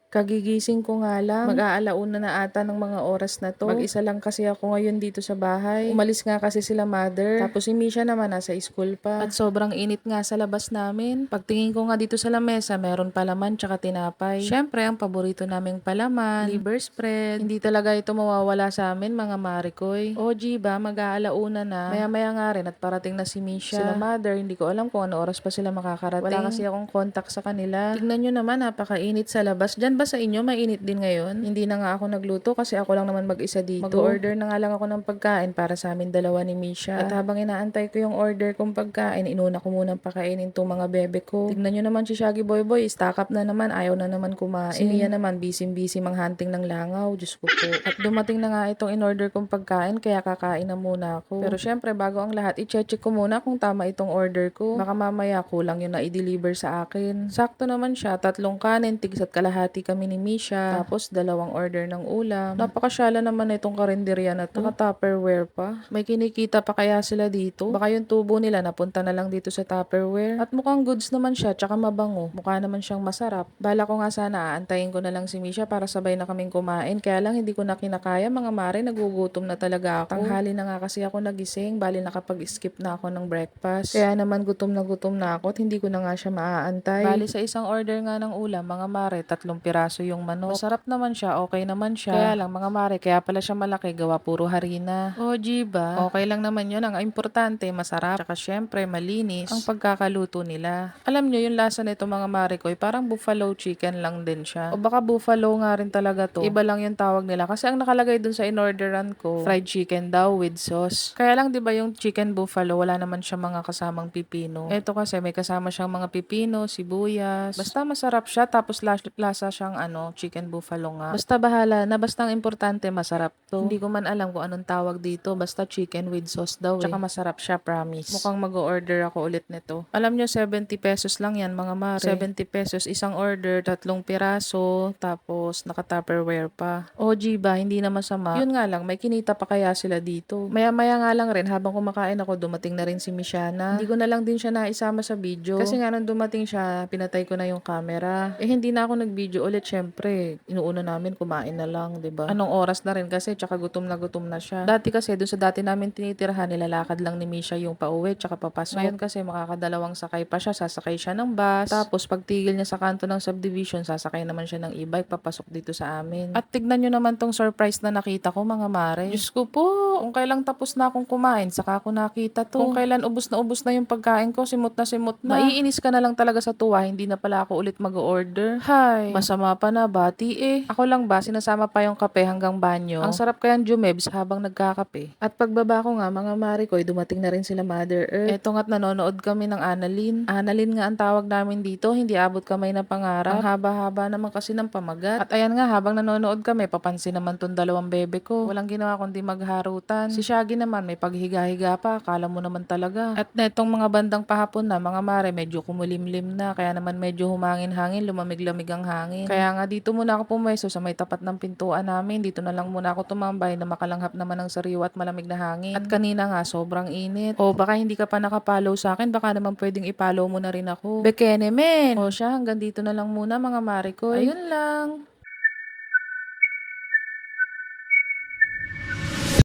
Kagigising ko nga lang, mag-aalauna na ata ng mga oras na 'to. Mag-isa lang kasi ako ngayon dito sa bahay. Umalis nga kasi sila mother, tapos si Misha naman nasa school pa. At sobrang init nga sa labas namin. Pagtingin ko nga dito sa lamesa, meron palaman tsaka tinapay. Syempre, ang paborito naming palaman, liver spread. Hindi talaga ito mawawala sa amin, mga Marikoy. OG ba, mag-aalauna na. Maya-maya nga rin at parating na si Misha. Sila mother, hindi ko alam kung ano oras pa sila makakarating. Wala kasi akong contact sa kanila. Tignan nyo naman, napakainit sa labas. Diyan ba sa inyo mainit din ngayon? Hindi na nga ako nagluto kasi ako lang naman mag-isa dito. Mag-order na nga lang ako ng pagkain para sa amin dalawa ni Misha. At habang inaantay ko yung order kong pagkain, inuna ko munang pakainin tong mga bebe ko. Tignan nyo naman si Shaggy Boy Boy, stack up na naman, ayaw na naman kumain. Si Mia naman, busy-busy manghunting ng langaw. Diyos ko po. At dumating na nga itong in-order kong pagkain, kaya kakain na muna ako. Pero syempre, bago ang lahat, i-check ko muna kung tama itong order ko. Baka mamaya kulang yung na-i-deliver sa akin. Sakto naman siya, 3 kanin, tigs at kalahati kami ni Misha. Tapos 2 order ng ulam. Napakasyala naman itong karinderya na to. Naka-Tupperware pa. May kinikita pa kaya sila dito? Baka yung tubo nila napunta na lang dito sa Tupperware. At mukhang goods naman siya, tsaka mabango. Mukha naman siyang masarap. Bala ko nga sana aantayin ko na lang si Misha para sabay na kaming kumain. Kaya lang hindi ko na kinakaya, mga mare, nagugutom na talaga ako. Tanghali na nga kasi ako nagising, bali nakapag-skip na ako ng breakfast. Kaya naman gutom na ako at hindi ko na nga siya maaantay. Bali sa isang order nga ng ulam, mga mare, 3 piraso yung manok. Masarap naman siya, okay naman siya. Kaya lang mga mare, kaya pala siya malaki, gawa puro harina. O, ba? Okay lang naman yun. Ang importante, masarap. Tsaka syempre, malinis ang pagkakaluto nila. Alam nyo, yung lasa nito mga mare ko, parang buffalo chicken lang din siya. O baka buffalo nga rin talaga to. Iba lang yung tawag nila. Kasi ang nakalagay dun sa in-orderan ko, fried chicken daw with sauce. Kaya lang 'di ba yung chicken buffalo, wala naman siya mga kasamang pipino. Ito kasi may kasama siyang mga pipino, sibuyas. Basta masarap siya, tapos lasa siyang chicken buffalo nga. Basta bahala na, basta ang importante masarap to. Hindi ko man alam kung anong tawag dito, basta chicken with sauce daw eh. Tsaka masarap siya, promise. Mukhang mag-order ako ulit nito. Alam nyo, 70 pesos lang yan mga mare. 70 pesos isang order, 3 piraso, tapos naka-Tupperware pa. OG ba, hindi na masama. Yun nga lang, may kinita pa kaya sila dito. Maya-maya nga lang rin, habang kumakain ako, dumating na rin si Mishana. Hindi ko na lang din siya naisama sa video. Kasi nga nung dumating siya, pinatay ko na yung camera. Eh hindi na ako nag-video ulit, syempre. Inuuna namin, kumain na lang, 'di ba? Anong oras na rin kasi, tsaka gutom na siya. Dati kasi, doon sa dati namin tinitirhan, nilalakad lang ni Misha yung pauwi, tsaka papasok. Ngayon kasi, makakadalawang sakay pa siya, sasakay siya ng bus. Tapos, pagtigil niya sa kanto ng subdivision, sasakay naman siya ng e-bike, papasok dito sa amin. At tignan nyo naman tong surprise na nakita ko, mga mare. Diyos ko po, kung kailang tapos na akong kumain, saka ako nakita to. Kung kailan ubos na yung pagkain ko, simot na simot na. Maiinis ka na lang talaga sa tuwa, hindi na pala ako ulit mag-order. Hay, masama pa na, bati eh. Ako lang ba, sinasama pa yung kape hanggang banyo. Ang sarap kayang jumebs habang nagkakape. At pagbaba ko nga, mga mare ko, dumating na rin sila Mother Earth. Eto nga't nanonood kami ng Annalyn. Annalyn nga ang tawag namin dito, hindi abot kamay na pangarap. Ang haba-haba naman kasi ng pamagat. At ayan nga, habang nanonood kami, papansin naman tong 2 bebe ko. Walang ginawa kundi magharutan. Si Shaggy naman, may paghiga-higa pa, akala mo naman talaga. At netong mga bandang pahapon na, mga mare, medyo kumulimlim na, kaya naman medyo humangin-hangin, lumamig-lamig ang hangin. Kaya nga dito muna ako pumesto sa may tapat ng pintuan namin. Dito na lang muna ako tumambay na makalanghap naman ng sariwa at malamig na hangin. At kanina nga, sobrang init. O baka hindi ka pa nakapollow sa akin, baka naman pwedeng i-follow mo na rin ako. Bekene men! O siya, hanggang dito na lang muna mga mare ko. Ayun lang.